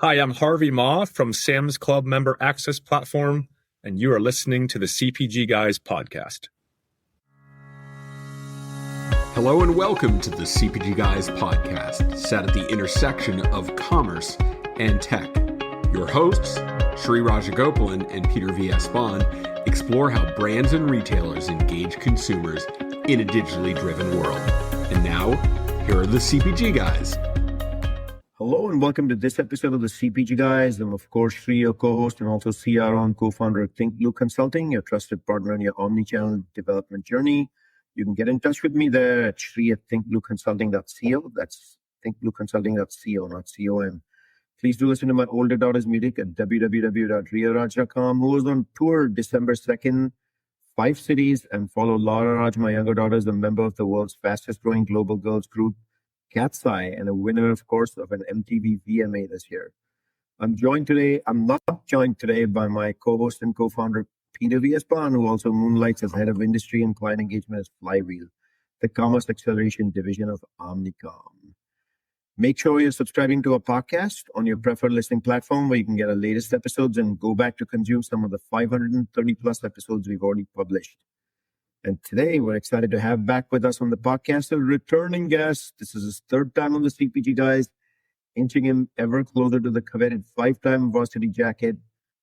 Hi, I'm Harvey Ma from Sam's Club Member Access Platform, and you are listening to the CPG Guys podcast. Hello and welcome to the CPG Guys podcast, set at the intersection of commerce and tech. Your hosts, Sri Rajagopalan and Peter V. Espan, explore how brands and retailers engage consumers in a digitally driven world. And now, here are the CPG Guys. Hello and welcome to this episode of the CPG Guys. I'm, of course, Sri, your co-host and also CRO and co-founder of Think Blue Consulting, your trusted partner in your omni-channel development journey. You can get in touch with me there at Sri at thinkblueconsulting.co. That's thinkblueconsulting.co, not C-O-M. Please do listen to my older daughter's music at www.riaraj.com, who was on tour December 2nd, 5 cities, and follow Laura Raj, my younger daughter, is a member of the world's fastest growing global girls group, Cat's Eye, and a winner, of course, of an MTV VMA this year. I'm not joined today by my co-host and co-founder, Peter V. Espan, who also moonlights as head of industry and client engagement at Flywheel, the commerce acceleration division of Omnicom. Make sure you're subscribing to our podcast on your preferred listening platform where you can get our latest episodes and go back to consume some of the 530 plus episodes we've already published. And today, we're excited to have back with us on the podcast a returning guest. This is his third time on the CPG Guys, inching him ever closer to the coveted 5-time varsity jacket.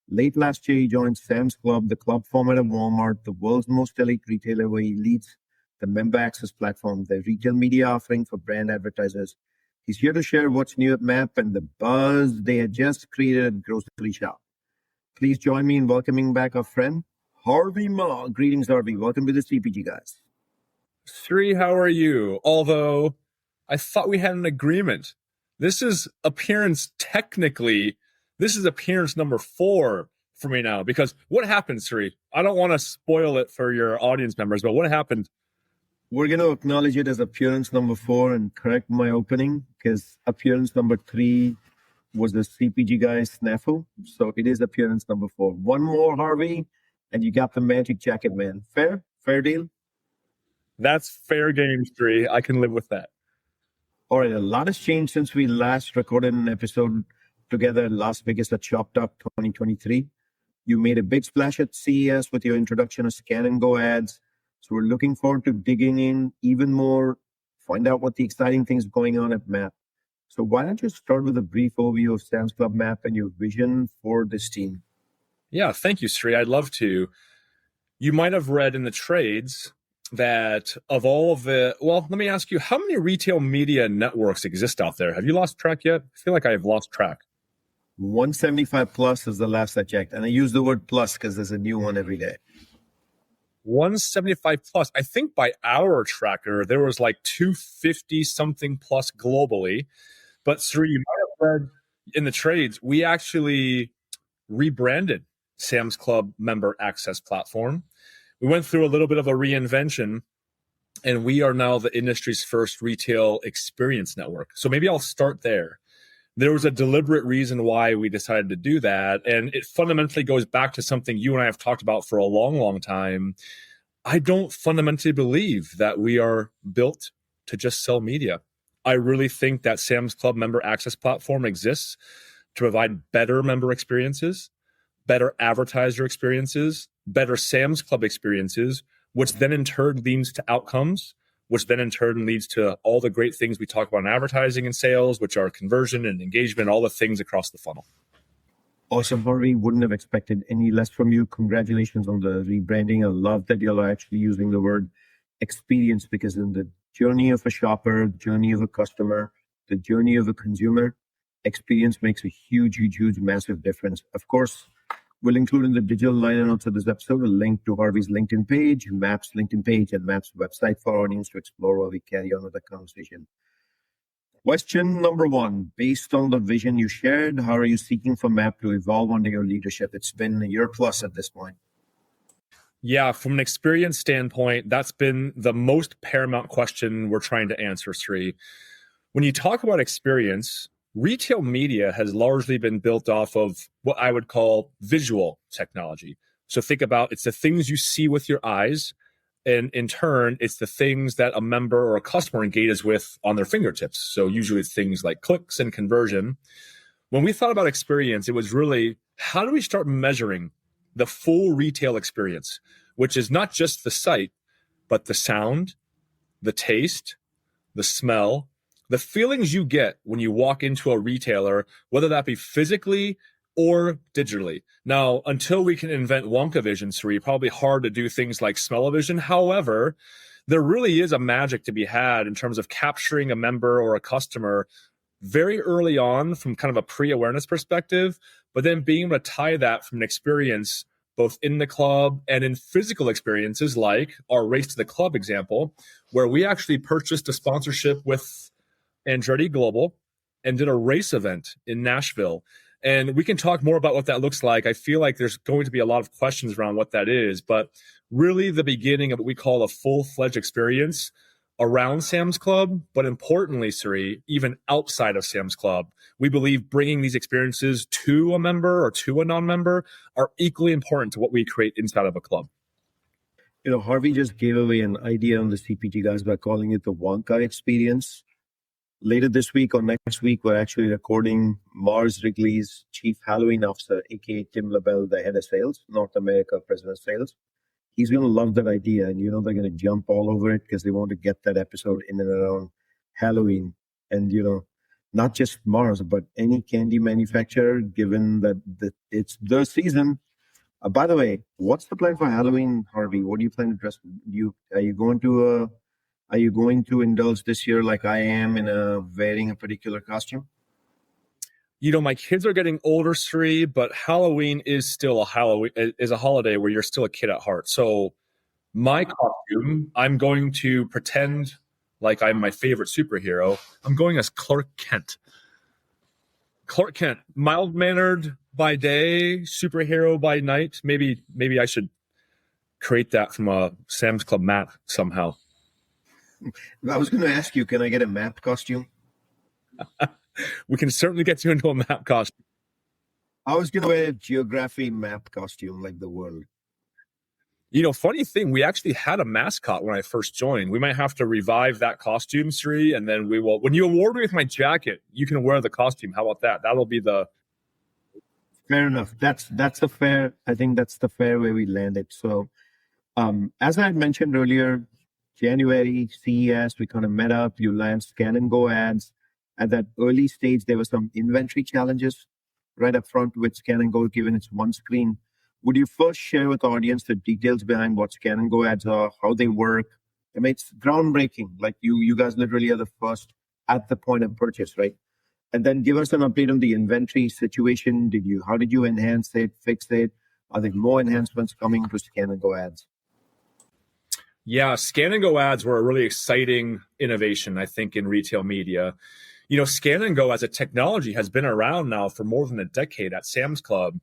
Late last year, he joined Sam's Club, the club format of Walmart, the world's most elite retailer, where he leads the member access platform, the retail media offering for brand advertisers. He's here to share what's new at MAP and the buzz they had just created at Grocery Shop. Please join me in welcoming back our friend, Harvey Ma. Greetings, Harvey. Welcome to the CPG Guys. Sri, how are you? Although I thought we had an agreement. This is appearance number 4 for me now. Because what happened, Sri? I don't want to spoil it for your audience members, but what happened? We're going to acknowledge it as appearance number 4 and correct my opening, because appearance number 3 was the CPG Guys snafu. So it is appearance number 4. One more, Harvey, and you got the magic jacket, man. Fair? Fair deal? That's fair game, Sri. I can live with that. All right, a lot has changed since we last recorded an episode together in Las Vegas at Shop Talk 2023. You made a big splash at CES with your introduction of Scan and Go ads. So we're looking forward to digging in even more, find out what the exciting things going on at MAP. So why don't you start with a brief overview of Sam's Club MAP and your vision for this team? Yeah, thank you, Sri. I'd love to. You might have read in the trades that of all of let me ask you, how many retail media networks exist out there? Have you lost track yet? I feel like I have lost track. 175 plus is the last I checked. And I use the word plus because there's a new one every day. 175 plus. I think by our tracker, there was like 250 something plus globally. But Sri, you might have read in the trades, we actually rebranded Sam's Club Member Access Platform. We went through a little bit of a reinvention, and we are now the industry's first retail experience network. So maybe I'll start there. There was a deliberate reason why we decided to do that, and it fundamentally goes back to something you and I have talked about for a long, long time. I don't fundamentally believe that we are built to just sell media. I really think that Sam's Club Member Access Platform exists to provide better member experiences, better advertiser experiences, better Sam's Club experiences, which then in turn leads to outcomes, which then in turn leads to all the great things we talk about in advertising and sales, which are conversion and engagement, all the things across the funnel. Awesome, Harvey. Wouldn't have expected any less from you. Congratulations on the rebranding. I love that you're actually using the word experience, because in the journey of a shopper, journey of a customer, the journey of a consumer, experience makes a huge, massive difference. Of course, we'll include in the digital liner notes of this episode a link to Harvey's LinkedIn page, MAP's LinkedIn page, and MAP's website for our audience to explore while we carry on with the conversation. Question number 1, based on the vision you shared, how are you seeking for MAP to evolve under your leadership? It's been a year plus at this point. Yeah, from an experience standpoint, that's been the most paramount question we're trying to answer, Sri. When you talk about experience, retail media has largely been built off of what I would call visual technology. So think about, it's the things you see with your eyes, and in turn, it's the things that a member or a customer engages with on their fingertips. So usually it's things like clicks and conversion. when we thought about experience, it was really, how do we start measuring the full retail experience, which is not just the site, but the sound, the taste, the smell, the feelings you get when you walk into a retailer, whether that be physically or digitally. Now, until we can invent Wonka vision, Sri, probably hard to do things like smell-o-vision. However, there really is a magic to be had in terms of capturing a member or a customer very early on from kind of a pre-awareness perspective, but then being able to tie that from an experience both in the club and in physical experiences like our Race to the Club example, where we actually purchased a sponsorship with Andretti Global and did a race event in Nashville. And we can talk more about what that looks like. I feel like there's going to be a lot of questions around what that is, but really the beginning of what we call a full-fledged experience around Sam's Club, but importantly, Sri, even outside of Sam's Club. We believe bringing these experiences to a member or to a non-member are equally important to what we create inside of a club. You know, Harvey just gave away an idea on the CPG Guys by calling it the Wonka experience. Later this week or next week, we're actually recording Mars Wrigley's Chief Halloween Officer, aka Tim LaBelle, the head of sales, North America President of Sales. He's going to love that idea, and they're going to jump all over it because they want to get that episode in and around Halloween. And not just Mars, but any candy manufacturer, given that it's the season. By the way, what's the plan for Halloween, Harvey? What do you plan to dress? Are you going to indulge this year like I am in wearing a particular costume? My kids are getting older, Sri, but Halloween is still a holiday where you're still a kid at heart. So my costume, I'm going to pretend like I'm my favorite superhero. I'm going as Clark Kent. Clark Kent, mild-mannered by day, superhero by night. Maybe I should create that from a Sam's Club map somehow. I was going to ask you, can I get a map costume? We can certainly get you into a map costume. I was going to wear a geography map costume like the world. Funny thing, we actually had a mascot when I first joined. We might have to revive that costume, Sri, and then we will. When you award me with my jacket, you can wear the costume. How about that? That'll be the... Fair enough. I think that's the fair way we landed. So as I had mentioned earlier, January, CES, we kind of met up, you land scan and go ads. At that early stage, there were some inventory challenges right up front with scan and go, given it's one screen. Would you first share with the audience the details behind what scan and go ads are, how they work? I mean, it's groundbreaking. Like you guys literally are the first at the point of purchase, right? And then give us an update on the inventory situation. How did you enhance it, fix it? Are there more enhancements coming to scan and go ads? Yeah, scan and go ads were a really exciting innovation, I think, in retail media. Scan and go as a technology has been around now for more than a decade at Sam's Club.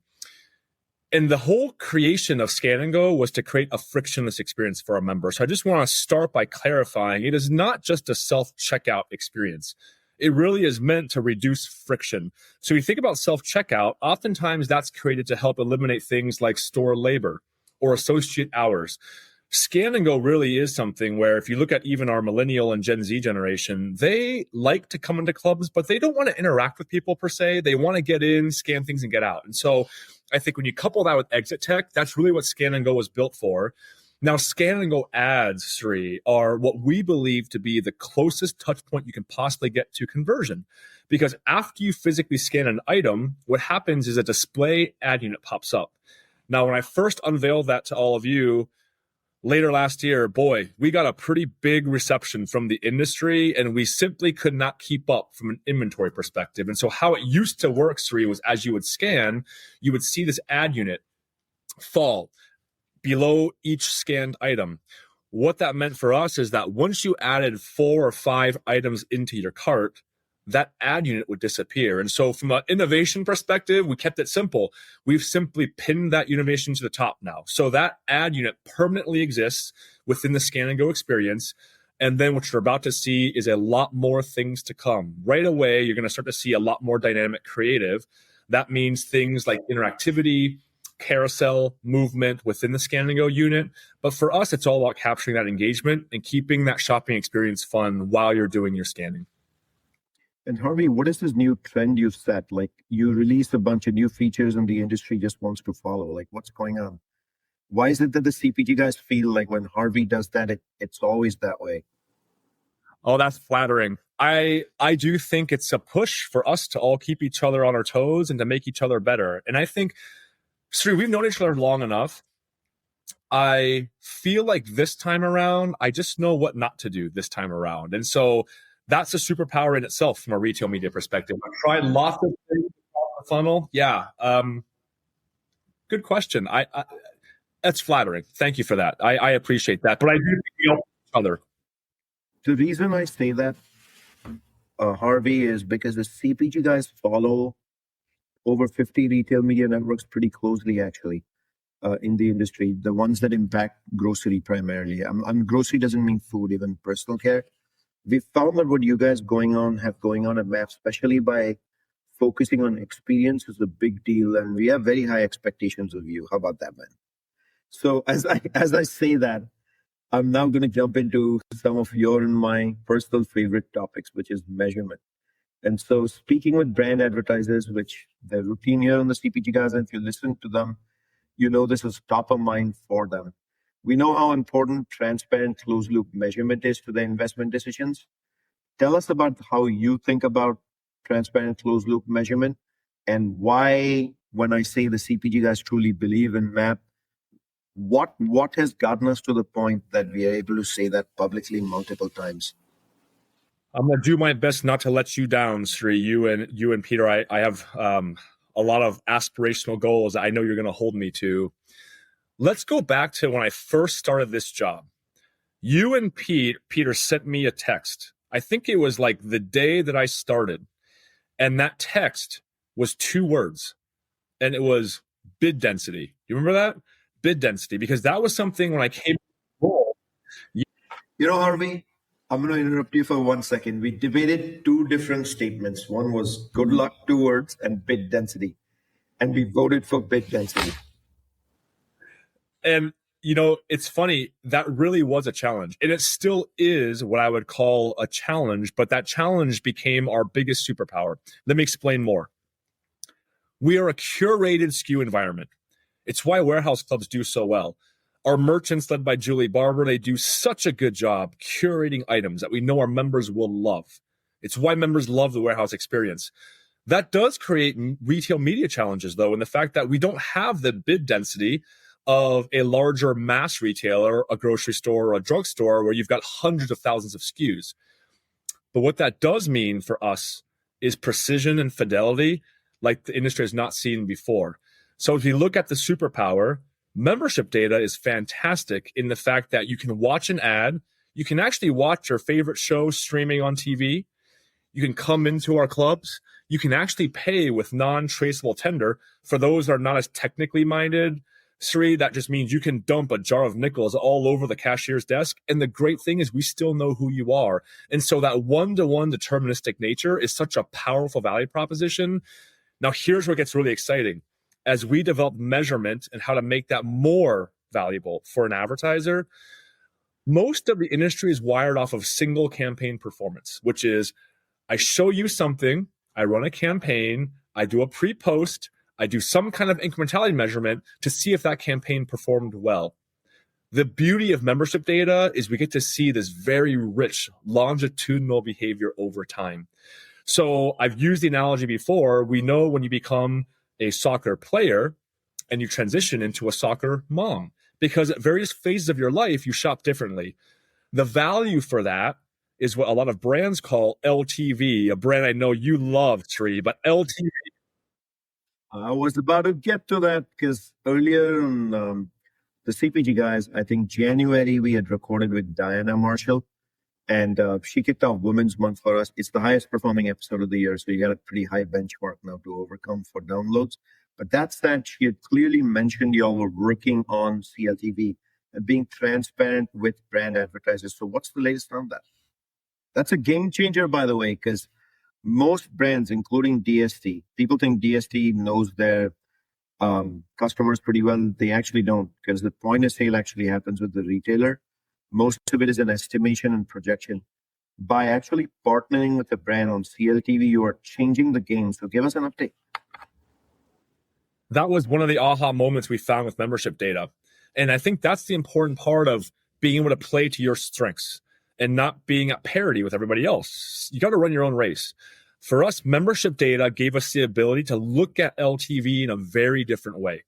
And the whole creation of scan and go was to create a frictionless experience for our members. So I just want to start by clarifying it is not just a self-checkout experience. It really is meant to reduce friction. So you think about self-checkout, oftentimes that's created to help eliminate things like store labor or associate hours. Scan and go really is something where if you look at even our millennial and Gen Z generation, they like to come into clubs, but they don't want to interact with people per se. They want to get in, scan things, and get out. And so I think when you couple that with exit tech, that's really what scan and go was built for. Now, scan and go ads, Sri, are what we believe to be the closest touch point you can possibly get to conversion. Because after you physically scan an item, what happens is a display ad unit pops up. Now, when I first unveiled that to all of you, later last year, boy, we got a pretty big reception from the industry, and we simply could not keep up from an inventory perspective. And so how it used to work, Sri, was as you would scan, you would see this ad unit fall below each scanned item. What that meant for us is that once you added 4 or 5 items into your cart, that ad unit would disappear. And so from an innovation perspective, we kept it simple. We've simply pinned that innovation to the top now. So that ad unit permanently exists within the scan and go experience. And then what you're about to see is a lot more things to come. Right away, you're going to start to see a lot more dynamic creative. That means things like interactivity, carousel, movement within the scan and go unit. But for us, it's all about capturing that engagement and keeping that shopping experience fun while you're doing your scanning. And Harvey, what is this new trend you've set? Like you release a bunch of new features and the industry just wants to follow. Like what's going on? Why is it that the CPG guys feel like when Harvey does that, it's always that way? Oh, that's flattering. I do think it's a push for us to all keep each other on our toes and to make each other better. And I think, Sri, we've known each other long enough. I feel like this time around, I just know what not to do this time around. And so that's a superpower in itself from a retail media perspective. I've tried lots of things off the funnel. Yeah. Good question. That's flattering. Thank you for that. I appreciate that. But I do think we all each other. The reason I say that, Harvey, is because the CPG guys follow over 50 retail media networks pretty closely, actually, in the industry. The ones that impact grocery primarily. Grocery doesn't mean food, even personal care. We found that what you guys have going on at MAP, especially by focusing on experience, is a big deal, and we have very high expectations of you. How about that, man? So as I say that, I'm now going to jump into some of your and my personal favorite topics, which is measurement. And so speaking with brand advertisers, which they're routine here on the CPG guys, and if you listen to them, you know this is top of mind for them. We know how important transparent closed loop measurement is to their investment decisions. Tell us about how you think about transparent closed loop measurement and why, when I say the CPG guys truly believe in MAP, what has gotten us to the point that we are able to say that publicly multiple times? I'm going to do my best not to let you down, Sri. You and Peter, I have a lot of aspirational goals I know you're going to hold me to. Let's go back to when I first started this job. You and Peter sent me a text. I think it was like the day that I started. And that text was 2 words. And it was bid density. You remember that? Bid density. Because that was something when I came to the role. You know, Harvey, I'm going to interrupt you for 1 second. We debated 2 different statements. One was good luck, 2 words, and bid density. And we voted for bid density. And, it's funny, that really was a challenge. And it still is what I would call a challenge, but that challenge became our biggest superpower. Let me explain more. We are a curated SKU environment. It's why warehouse clubs do so well. Our merchants, led by Julie Barber, they do such a good job curating items that we know our members will love. It's why members love the warehouse experience. That does create retail media challenges, though, in the fact that we don't have the bid density of a larger mass retailer, a grocery store, or a drugstore, where you've got hundreds of thousands of SKUs. But what that does mean for us is precision and fidelity like the industry has not seen before. So if you look at the superpower, membership data is fantastic in the fact that you can watch an ad. You can actually watch your favorite show streaming on TV. You can come into our clubs. You can actually pay with non-traceable tender. For those that are not as technically minded, Sri, that just means you can dump a jar of nickels all over the cashier's desk. And the great thing is we still know who you are. And so that one-to-one deterministic nature is such a powerful value proposition. Now, here's where it gets really exciting. As we develop measurement and how to make that more valuable for an advertiser, most of the industry is wired off of single campaign performance, which is I show you something, I run a campaign, I do a pre-post, I do some kind of incrementality measurement to see if that campaign performed well. The beauty of membership data is we get to see this very rich longitudinal behavior over time. So I've used the analogy before. We know when you become a soccer player and you transition into a soccer mom, because at various phases of your life, you shop differently. The value for that is what a lot of brands call LTV, a brand I know you love, Sri, but LTV. I was about to get to that because earlier on the CPG guys, I think January, we had recorded with Diana Marshall, and she kicked off Women's Month for us. It's the highest performing episode of the year, so you got a pretty high benchmark now to overcome for downloads. But that said, she had clearly mentioned y'all were working on CLTV and being transparent with brand advertisers. So what's the latest on that? That's a game changer, by the way, because most brands, including DST, people think DST knows their customers pretty well. They actually don't, because the point of sale actually happens with the retailer. Most of it is an estimation and projection. By actually partnering with a brand on CLTV, you are changing the game. So give us an update. That was one of the aha moments we found with membership data. And I think that's the important part of being able to play to your strengths and not being at parity with everybody else. You got to run your own race. For us, membership data gave us the ability to look at LTV in a very different way.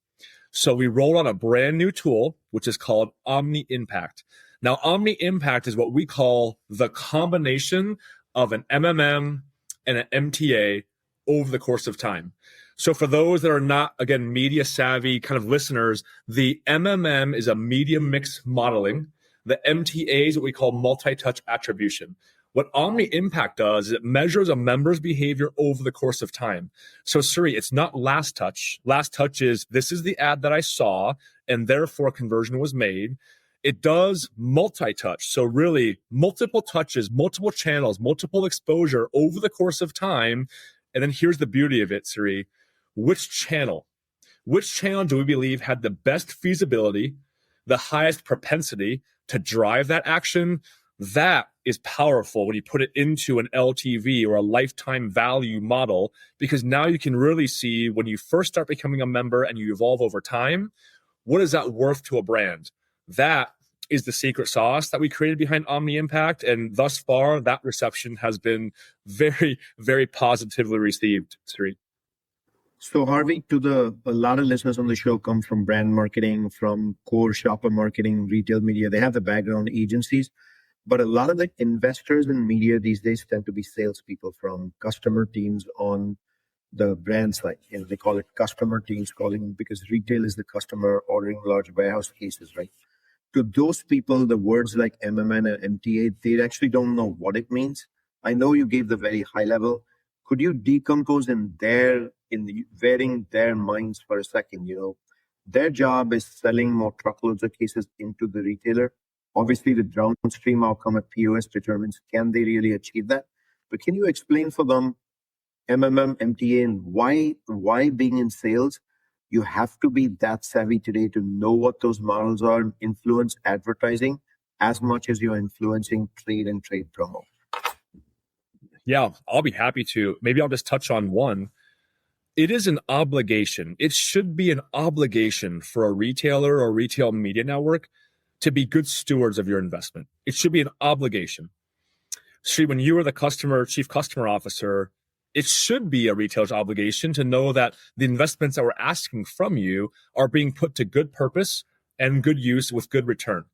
So we rolled out a brand new tool, which is called Omni-Impact. Now, Omni-Impact is what we call the combination of an MMM and an MTA over the course of time. So for those that are not, again, media savvy kind of listeners, the MMM is a media mix modeling. The MTA is what we call multi-touch attribution. What Omni-Impact does is it measures a member's behavior over the course of time. So Suri, it's not last touch. Last touch is, this is the ad that I saw, and therefore a conversion was made. It does multi-touch. So really multiple touches, multiple channels, multiple exposure over the course of time. And then here's the beauty of it, Suri. Which channel do we believe had the best feasibility, the highest propensity to drive that action? That is powerful when you put it into an LTV or a lifetime value model, because now you can really see when you first start becoming a member and you evolve over time, what is that worth to a brand? That is the secret sauce that we created behind Omni-Impact. And thus far, that reception has been very, very positively received, Sri. So Harvey, a lot of listeners on the show come from brand marketing, from core shopper marketing, retail media. They have the background agencies, but a lot of the investors in media these days tend to be salespeople from customer teams on the brand side. They call it customer teams, because retail is the customer ordering large warehouse cases, right? To those people, the words like MMN and MTA, they actually don't know what it means. I know you gave the very high level. Could you decompose wearing their minds for a second? Their job is selling more truckloads of cases into the retailer. Obviously, the downstream outcome at POS determines, can they really achieve that? But can you explain for them MMM, MTA, and why being in sales, you have to be that savvy today to know what those models are and influence advertising as much as you're influencing trade and trade promo? Yeah, I'll be happy to. Maybe I'll just touch on one. It is an obligation. It should be an obligation for a retailer or retail media network to be good stewards of your investment. It should be an obligation. Sri, when you are the chief customer officer, it should be a retailer's obligation to know that the investments that we're asking from you are being put to good purpose and good use with good return.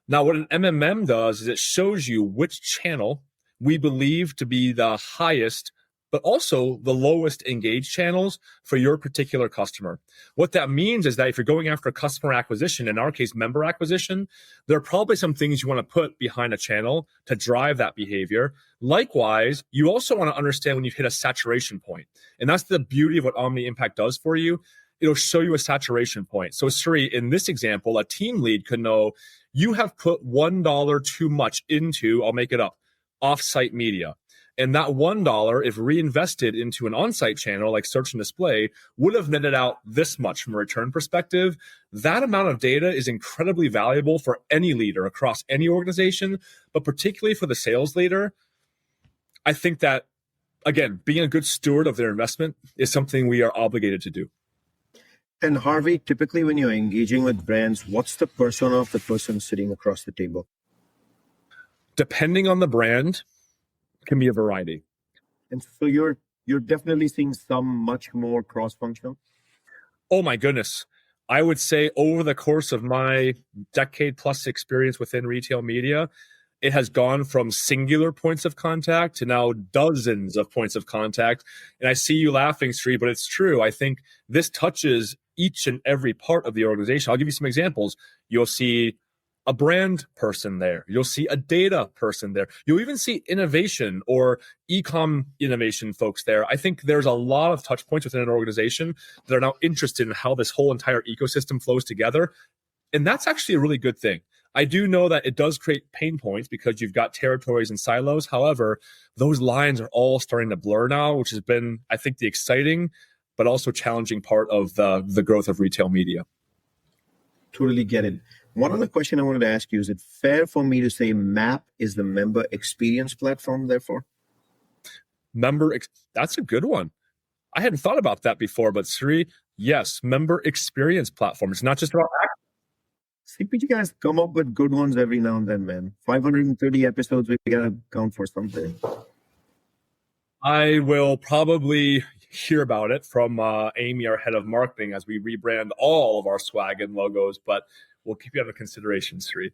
Now, what an MMM does is it shows you which channel we believe to be the highest, but also the lowest engaged channels for your particular customer. What that means is that if you're going after customer acquisition, in our case, member acquisition, there are probably some things you want to put behind a channel to drive that behavior. Likewise, you also want to understand when you've hit a saturation point. And that's the beauty of what Omni-Impact does for you. It'll show you a saturation point. So Sri, in this example, a team lead could know you have put $1 too much into, I'll make it up, off-site media. And that $1, if reinvested into an on-site channel like search and display, would have netted out this much from a return perspective. That amount of data is incredibly valuable for any leader across any organization, but particularly for the sales leader. I think that, again, being a good steward of their investment is something we are obligated to do. And Harvey, typically when you're engaging with brands, what's the persona of the person sitting across the table? Depending on the brand, can be a variety. And so you're definitely seeing some much more cross-functional? Oh my goodness. I would say over the course of my decade plus experience within retail media, it has gone from singular points of contact to now dozens of points of contact. And I see you laughing, Sri, but it's true. I think this touches each and every part of the organization. I'll give you some examples. You'll see a brand person there. You'll see a data person there. You'll even see innovation or e-com innovation folks there. I think there's a lot of touch points within an organization that are now interested in how this whole entire ecosystem flows together. And that's actually a really good thing. I do know that it does create pain points because you've got territories and silos. However, those lines are all starting to blur now, which has been, I think, the exciting but also challenging part of the growth of retail media. Totally get it. One other question I wanted to ask you, is it fair for me to say MAP is the member experience platform, therefore? That's a good one. I hadn't thought about that before, but Sri, yes, member experience platform. It's not just about CPG guys come up with good ones every now and then, man. 530 episodes, we gotta count for something. I will probably hear about it from Amy, our head of marketing, as we rebrand all of our swag and logos, but we'll keep you under consideration, Sri.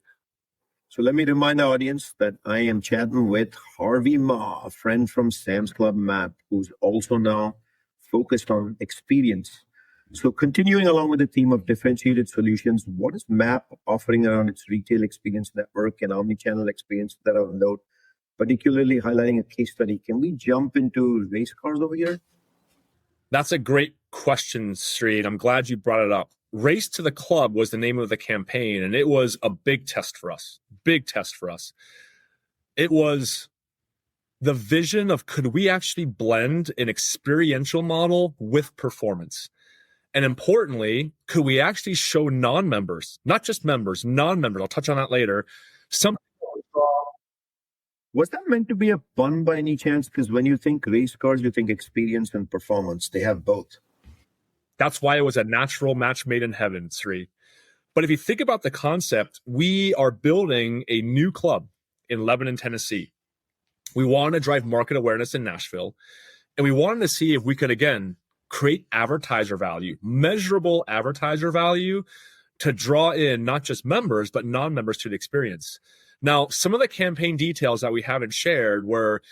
So let me remind the audience that I am chatting with Harvey Ma, a friend from Sam's Club MAP, who's also now focused on experience. So continuing along with the theme of differentiated solutions, what is MAP offering around its retail experience network and omni-channel experience that I've noted, particularly highlighting a case study? Can we jump into race cars over here? That's a great question, Sri, and I'm glad you brought it up. Race to the Club was the name of the campaign, and it was a big test for us. It was the vision of, could we actually blend an experiential model with performance? And importantly, could we actually show non-members, not just members, non-members, I'll touch on that later, something. Was that meant to be a pun by any chance? Because when you think race cars, you think experience and performance. They have both. That's why it was a natural match made in heaven, Sri. But if you think about the concept, we are building a new club in Lebanon, Tennessee. We wanted to drive market awareness in Nashville, and we wanted to see if we could, again, create advertiser value, measurable advertiser value, to draw in not just members, but non-members to the experience. Now, some of the campaign details that we haven't shared were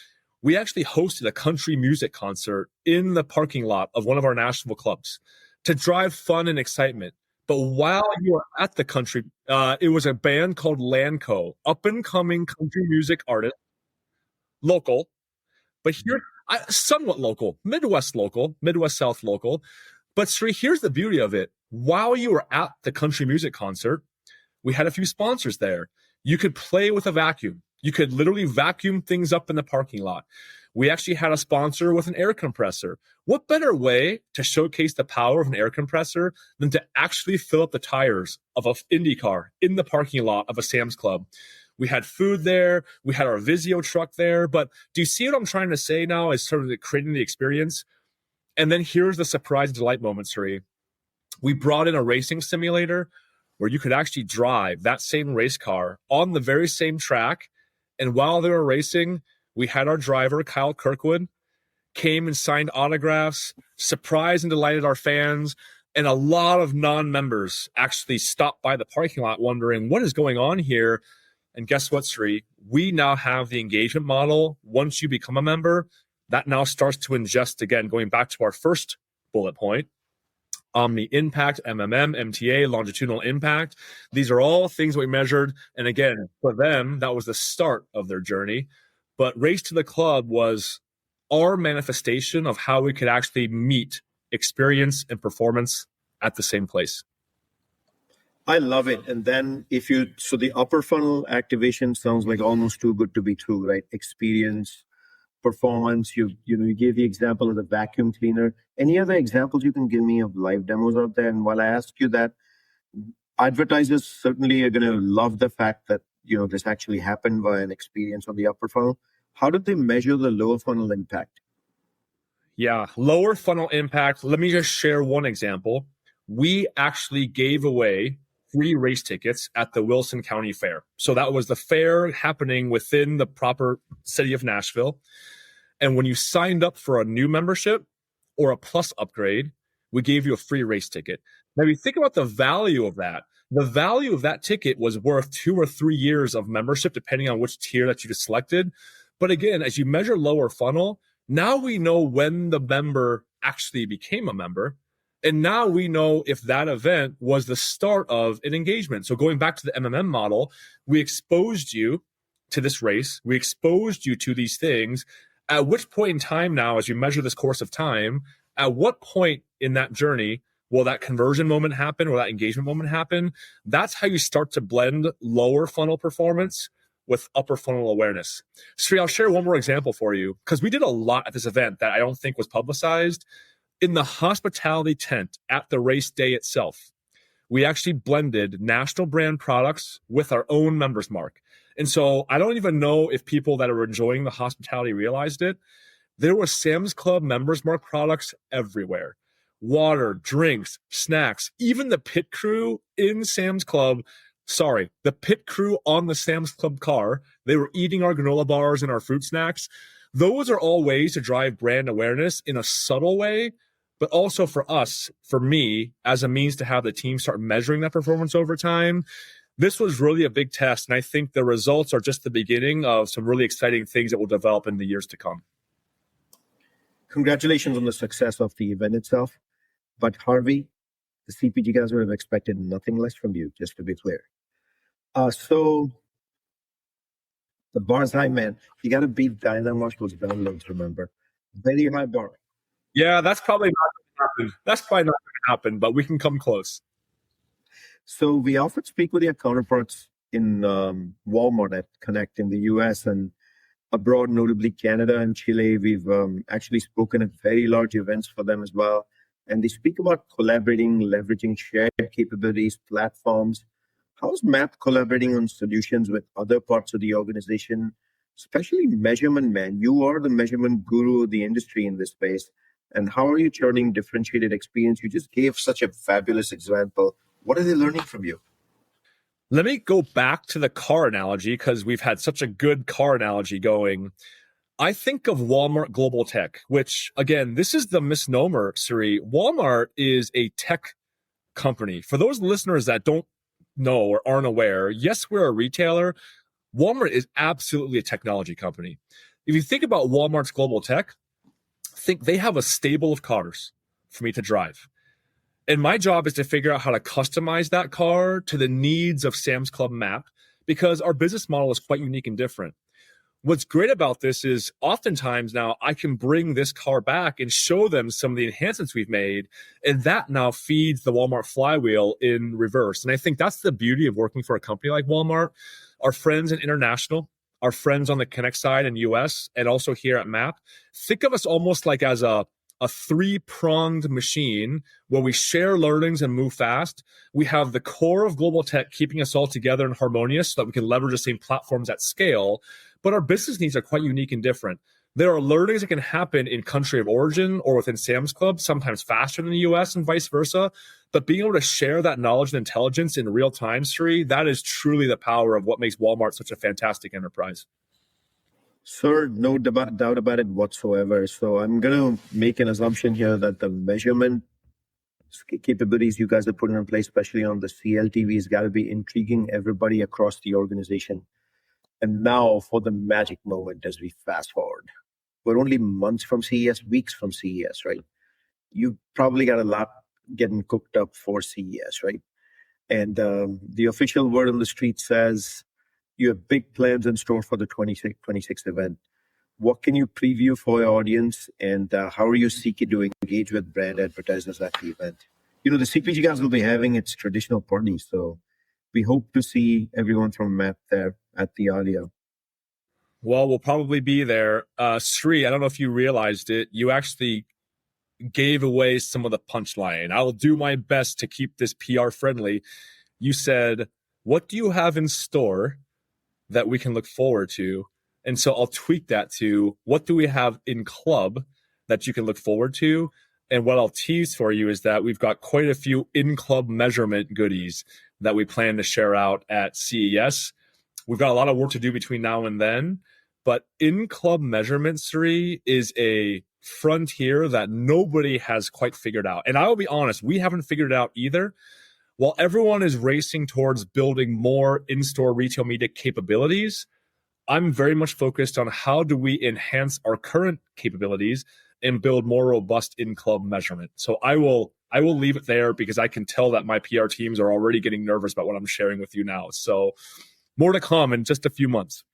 we actually hosted a country music concert in the parking lot of one of our national clubs to drive fun and excitement. But while you were at the country, it was a band called Lanco, up-and-coming country music artist, local, but here, somewhat local, Midwest South local. But Sri, here's the beauty of it. While you were at the country music concert, we had a few sponsors there. You could play with a vacuum. You could literally vacuum things up in the parking lot. We actually had a sponsor with an air compressor. What better way to showcase the power of an air compressor than to actually fill up the tires of an Indy car in the parking lot of a Sam's Club? We had food there. We had our Vizio truck there. But do you see what I'm trying to say now is sort of creating the experience? And then here's the surprise and delight moment, Sri. We brought in a racing simulator where you could actually drive that same race car on the very same track. And while they were racing, we had our driver, Kyle Kirkwood, came and signed autographs, surprised and delighted our fans. And a lot of non-members actually stopped by the parking lot wondering what is going on here. And guess what, Sri? We now have the engagement model. Once you become a member, that now starts to ingest, again, going back to our first bullet point, Omni-Impact, MTA, longitudinal impact. These are all things we measured. And again, for them, that was the start of their journey. But Race to the Club was our manifestation of how we could actually meet experience and performance at the same place. I love it. And then so the upper funnel activation sounds like almost too good to be true, right? Experience, performance. You gave the example of the vacuum cleaner. Any other examples you can give me of live demos out there? And while I ask you that, advertisers certainly are going to love the fact that, this actually happened via an experience on the upper funnel. How did they measure the lower funnel impact? Yeah, lower funnel impact. Let me just share one example. We actually gave away free race tickets at the Wilson County Fair. So that was the fair happening within the proper city of Nashville. And when you signed up for a new membership or a plus upgrade, we gave you a free race ticket. Now, if you think about the value of that, the value of that ticket was worth 2 or 3 years of membership, depending on which tier that you just selected. But again, as you measure lower funnel, now we know when the member actually became a member. And now we know if that event was the start of an engagement. So going back to the MMM model, we exposed you to this race. We exposed you to these things. At which point in time now, as you measure this course of time, at what point in that journey will that conversion moment happen or that engagement moment happen? That's how you start to blend lower funnel performance with upper funnel awareness. Sri, I'll share one more example for you because we did a lot at this event that I don't think was publicized. In the hospitality tent at the race day itself, we actually blended national brand products with our own members mark. And so I don't even know if people that are enjoying the hospitality realized it. There were Sam's Club members mark products everywhere. Water, drinks, snacks, even the pit crew in Sam's Club. Sorry, the pit crew on the Sam's Club car, they were eating our granola bars and our fruit snacks. Those are all ways to drive brand awareness in a subtle way, but also for us, for me, as a means to have the team start measuring that performance over time. This was really a big test, and I think the results are just the beginning of some really exciting things that will develop in the years to come. Congratulations on the success of the event itself. But Harvey, the CPG guys would have expected nothing less from you, just to be clear. So the bar's high, man. You got to beat Dynamo's downloads, remember? Very high bar. Yeah, that's probably not going to happen. That's probably not going to happen, but we can come close. So we often speak with your counterparts in Walmart at Connect in the US and abroad, notably Canada and Chile. We've actually spoken at very large events for them as well. And they speak about collaborating, leveraging shared capabilities, platforms. How's MAP collaborating on solutions with other parts of the organization, especially measurement, man? You are the measurement guru of the industry in this space. And how are you turning differentiated experience? You just gave such a fabulous example. What are they learning from you? Let me go back to the car analogy because we've had such a good car analogy going. I think of Walmart Global Tech, which, again, this is the misnomer, Sri. Walmart is a tech company. For those listeners that don't know or aren't aware, yes, we're a retailer. Walmart is absolutely a technology company. If you think about Walmart's Global Tech, think they have a stable of cars for me to drive. And my job is to figure out how to customize that car to the needs of Sam's Club MAP because our business model is quite unique and different. What's great about this is oftentimes now I can bring this car back and show them some of the enhancements we've made, and that now feeds the Walmart flywheel in reverse. And I think that's the beauty of working for a company like Walmart. Our friends in international, our friends on the Connect side in US, and also here at MAP, think of us almost like as a three-pronged machine where we share learnings and move fast. We have the core of global tech keeping us all together and harmonious so that we can leverage the same platforms at scale. But our business needs are quite unique and different. There are learnings that can happen in country of origin or within Sam's Club, sometimes faster than the US and vice versa. But being able to share that knowledge and intelligence in real time, Sri, that is truly the power of what makes Walmart such a fantastic enterprise. Sir, no doubt about it whatsoever. So I'm going to make an assumption here that the measurement capabilities you guys are putting in place, especially on the CLTV, has got to be intriguing everybody across the organization. And now for the magic moment as we fast forward. We're only months from CES, weeks from CES, right? You probably got a lot getting cooked up for CES, right? And the official word on the street says you have big plans in store for the 26th event. What can you preview for your audience, and how are you seeking to engage with brand advertisers at the event? You know, the CPG Guys will be having its traditional party, so we hope to see everyone from MAP there at the Alia. Well, we'll probably be there. Sri, I don't know if you realized it. You actually gave away some of the punchline. I will do my best to keep this PR friendly. You said, what do you have in store that we can look forward to? And so I'll tweak that to what do we have in club that you can look forward to? And what I'll tease for you is that we've got quite a few in-club measurement goodies that we plan to share out at CES. We've got a lot of work to do between now and then, but in-club measurement, Sri, is a frontier that nobody has quite figured out. And I will be honest, we haven't figured it out either. While everyone is racing towards building more in-store retail media capabilities, I'm very much focused on how do we enhance our current capabilities and build more robust in-club measurement. So I will leave it there because I can tell that my PR teams are already getting nervous about what I'm sharing with you now. So more to come in just a few months.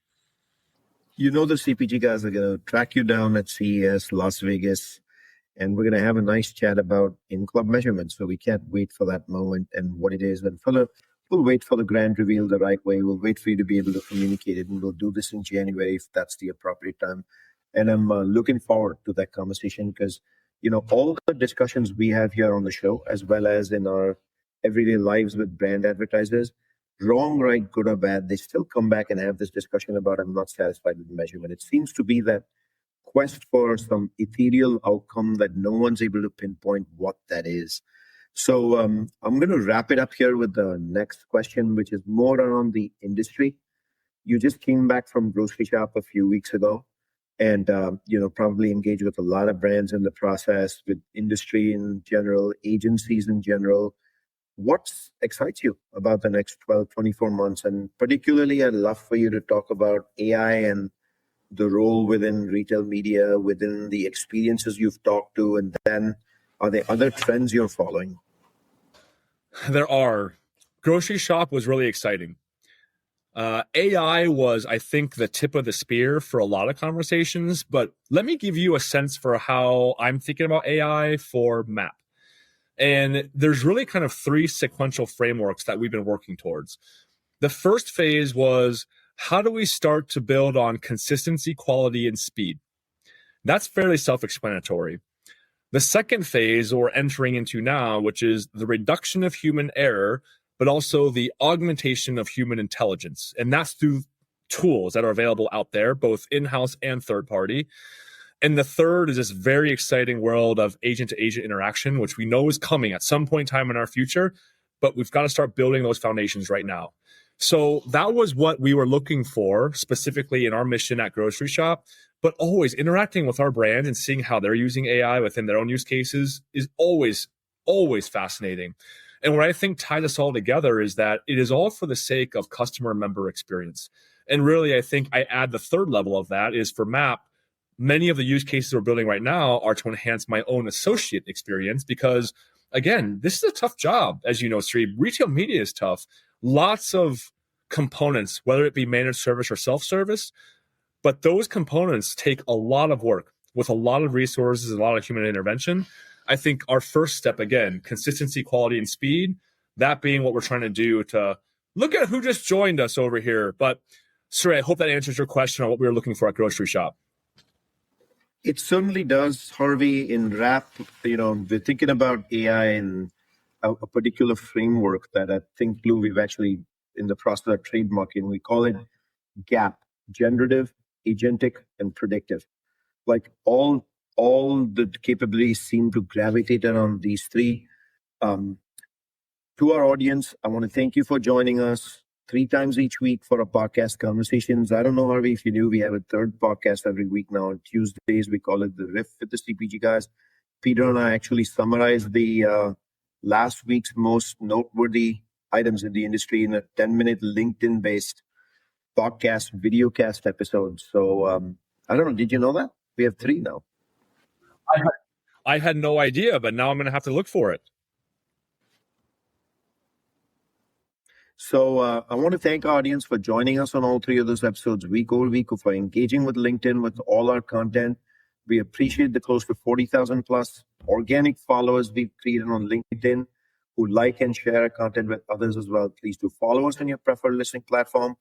You know the CPG Guys are going to track you down at CES, Las Vegas, and we're going to have a nice chat about in-club measurements. So we can't wait for that moment and what it is. And we'll wait for the grand reveal the right way. We'll wait for you to be able to communicate it, and we'll do this in January if that's the appropriate time. And I'm looking forward to that conversation because, you know, all the discussions we have here on the show, as well as in our everyday lives with brand advertisers. Wrong, right, good or bad, they still come back and have this discussion about I'm not satisfied with the measurement. It seems to be that quest for some ethereal outcome that no one's able to pinpoint what that is. So I'm going to wrap it up here with the next question, which is more around the industry. You just came back from grocery shop a few weeks ago, and probably engaged with a lot of brands in the process, with industry in general, agencies in general. What excites you about the next 12, 24 months? And particularly, I'd love for you to talk about AI and the role within retail media, within the experiences you've talked to, and then are there other trends you're following? There are. Grocery shop was really exciting. AI was, I think, the tip of the spear for a lot of conversations, but let me give you a sense for how I'm thinking about AI for MAP. And there's really kind of three sequential frameworks that we've been working towards. The first phase was, how do we start to build on consistency, quality, and speed? That's fairly self-explanatory. The second phase we're entering into now, which is the reduction of human error, but also the augmentation of human intelligence. And that's through tools that are available out there, both in-house and third-party. And the third is this very exciting world of agent-to-agent interaction, which we know is coming at some point in time in our future, but we've got to start building those foundations right now. So that was what we were looking for specifically in our mission at Grocery Shop, but always interacting with our brand and seeing how they're using AI within their own use cases is always, always fascinating. And what I think ties us all together is that it is all for the sake of customer member experience. And really, I think I add the third level of that is for MAP, many of the use cases we're building right now are to enhance my own associate experience because, again, this is a tough job. As you know, Sri, retail media is tough. Lots of components, whether it be managed service or self-service, but those components take a lot of work with a lot of resources, a lot of human intervention. I think our first step, again, consistency, quality, and speed, that being what we're trying to do to look at who just joined us over here. But Sri, I hope that answers your question on what we were looking for at Grocery Shop. It certainly does, Harvey. In wrap, we're thinking about AI in a particular framework that at Think Blue we've actually in the process of trademarking. We call it GAP: generative, agentic, and predictive. Like all the capabilities seem to gravitate around these three. To our audience, I want to thank you for joining us 3 times each week for our podcast conversations. I don't know, Harvey, if you knew, we have a third podcast every week now. On Tuesdays, we call it The Riff with the CPG Guys. Peter and I actually summarized the last week's most noteworthy items in the industry in a 10-minute LinkedIn-based podcast, videocast episode. So I don't know, did you know that? We have 3 now. I had no idea, but now I'm going to have to look for it. So I want to thank our audience for joining us on all 3 of those episodes week over week, for engaging with LinkedIn with all our content. We appreciate the close to 40,000 plus organic followers we've created on LinkedIn who like and share our content with others as well. Please do follow us on your preferred listening platform.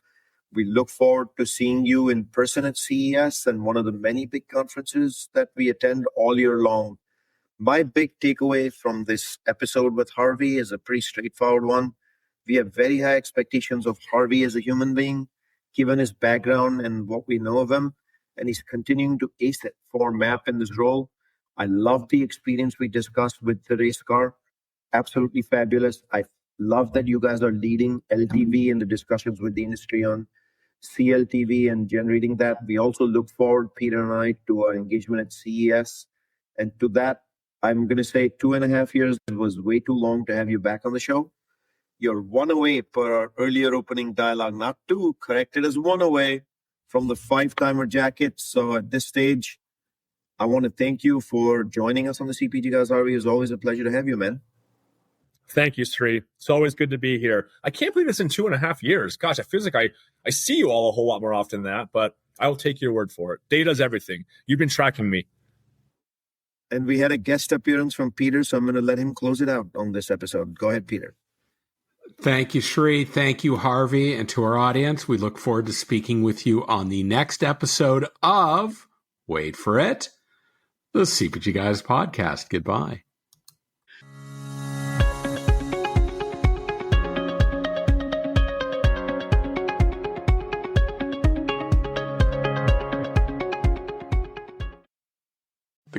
We look forward to seeing you in person at CES and one of the many big conferences that we attend all year long. My big takeaway from this episode with Harvey is a pretty straightforward one. We have very high expectations of Harvey as a human being, given his background and what we know of him, and he's continuing to ace it for MAP in this role. I love the experience we discussed with the race car. Absolutely fabulous. I love that you guys are leading LTV in the discussions with the industry on CLTV and generating that. We also look forward, Peter and I, to our engagement at CES. And to that, I'm going to say 2.5 years was way too long to have you back on the show. You're 1 away per our earlier opening dialogue, not 2, corrected as 1 away from the 5-timer jacket. So at this stage, I want to thank you for joining us on the CPG Guys, Harvey. It's always a pleasure to have you, man. Thank you, Sri. It's always good to be here. I can't believe it's in 2.5 years. Gosh, it feels like I see you all a whole lot more often than that, but I will take your word for it. Data's everything. You've been tracking me. And we had a guest appearance from Peter, so I'm going to let him close it out on this episode. Go ahead, Peter. Thank you, Sri. Thank you, Harvey. And to our audience, we look forward to speaking with you on the next episode of, wait for it, the CPG Guys podcast. Goodbye.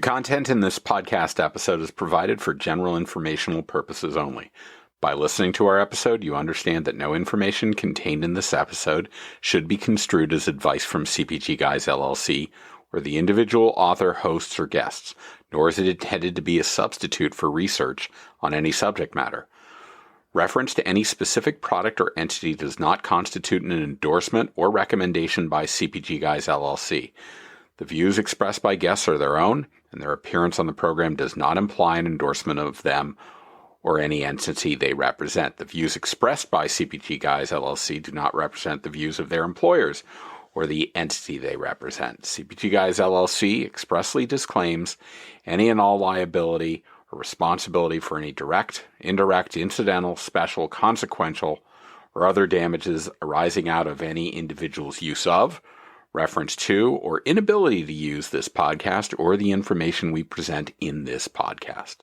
content in this podcast episode is provided for general informational purposes only. By listening to our episode, you understand that no information contained in this episode should be construed as advice from CPG Guys LLC or the individual author, hosts, or guests, nor is it intended to be a substitute for research on any subject matter. Reference to any specific product or entity does not constitute an endorsement or recommendation by CPG Guys LLC. The views expressed by guests are their own, and their appearance on the program does not imply an endorsement of them or any entity they represent. The views expressed by CPG Guys LLC do not represent the views of their employers or the entity they represent. CPG Guys LLC expressly disclaims any and all liability or responsibility for any direct, indirect, incidental, special, consequential, or other damages arising out of any individual's use of, reference to, or inability to use this podcast or the information we present in this podcast.